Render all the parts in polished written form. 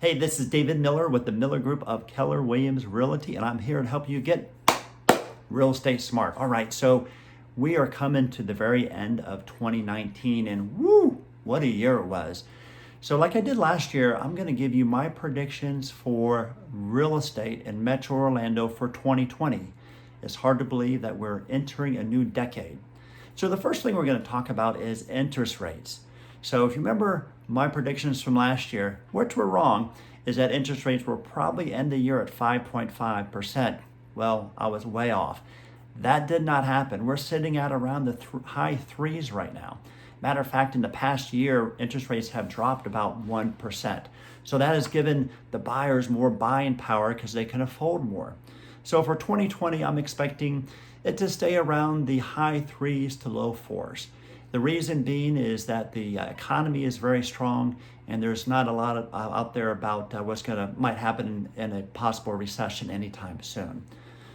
Hey, this is David Miller with the Miller Group of Keller Williams Realty, and I'm here to help you get real estate smart. All right, so we are coming to the very end of 2019, and woo, what a year it was. So like I did last year, I'm gonna give you my predictions for real estate in Metro Orlando for 2020. It's hard to believe that we're entering a new decade. So the first thing we're gonna talk about is interest rates. So if you remember my predictions from last year, which were wrong, is that interest rates will probably end the year at 5.5%. Well, I was way off. That did not happen. We're sitting at around the high threes right now. Matter of fact, in the past year, interest rates have dropped about 1%. So that has given the buyers more buying power because they can afford more. So for 2020, I'm expecting it to stay around the high threes to low fours. The reason being is that the economy is very strong, and there's not a lot out there about what's might happen in a possible recession anytime soon.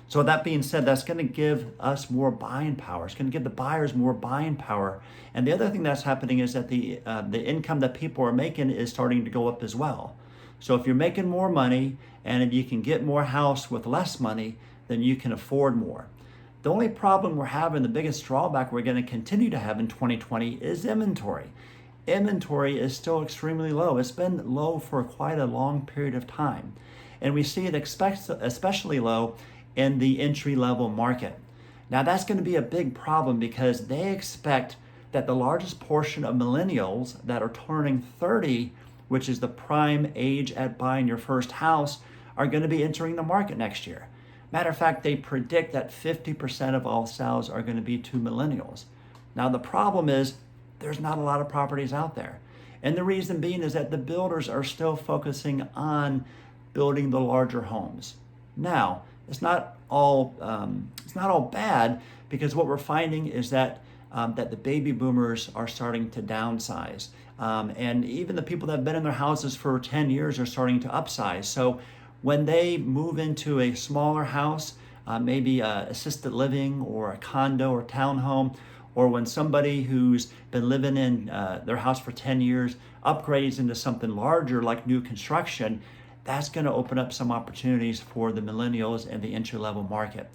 So that being said, that's going to give us more buying power. It's going to give the buyers more buying power. And the other thing that's happening is that the income that people are making is starting to go up as well. So if you're making more money and if you can get more house with less money, then you can afford more. The only problem we're having, the biggest drawback we're going to continue to have in 2020 is inventory. Inventory is still extremely low. It's been low for quite a long period of time. And we see it especially low in the entry-level market. Now that's going to be a big problem because they expect that the largest portion of millennials that are turning 30, which is the prime age at buying your first house, are going to be entering the market next year. Matter of fact, they predict that 50% of all sales are going to be to millennials. Now the problem is there's not a lot of properties out there. And the reason being is that the builders are still focusing on building the larger homes. Now, it's not all bad, because what we're finding is that that the baby boomers are starting to downsize. And even the people that have been in their houses for 10 years are starting to upsize. So when they move into a smaller house, maybe assisted living or a condo or townhome, or when somebody who's been living in their house for 10 years upgrades into something larger like new construction, that's going to open up some opportunities for the millennials and the entry-level market.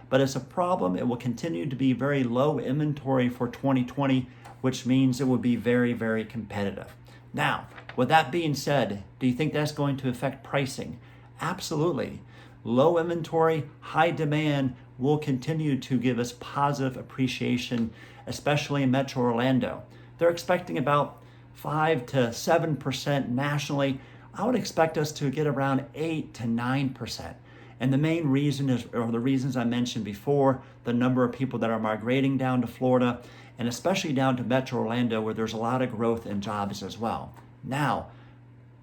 But it's a problem. It will continue to be very low inventory for 2020, which means it will be very, very competitive. Now, with that being said, do you think that's going to affect pricing? Absolutely. Low inventory, high demand will continue to give us positive appreciation, especially in Metro Orlando. They're expecting about 5 to 7% nationally. I would expect us to get around 8 to 9%. And the main reason is, or the reasons I mentioned before, the number of people that are migrating down to Florida, and especially down to Metro Orlando, where there's a lot of growth in jobs as well. Now,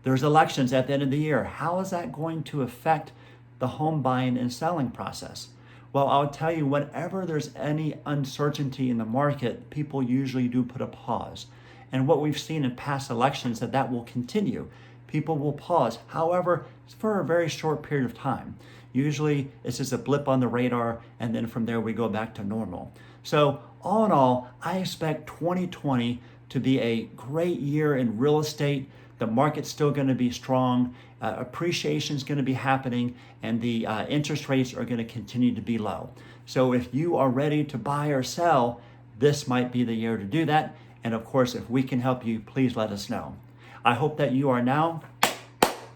there's elections at the end of the year. How is that going to affect the home buying and selling process? Well, I'll tell you, whenever there's any uncertainty in the market, people usually do put a pause. And what we've seen in past elections, that will continue. People will pause. However, it's for a very short period of time. Usually it's just a blip on the radar, and then from there we go back to normal. So all in all, I expect 2020 to be a great year in real estate. The market's still going to be strong. Appreciation is going to be happening, and the interest rates are going to continue to be low. So if you are ready to buy or sell, this might be the year to do that. And of course, if we can help you, please let us know. I hope that you are now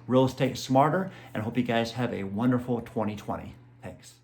real estate smarter, and hope you guys have a wonderful 2020. Thanks.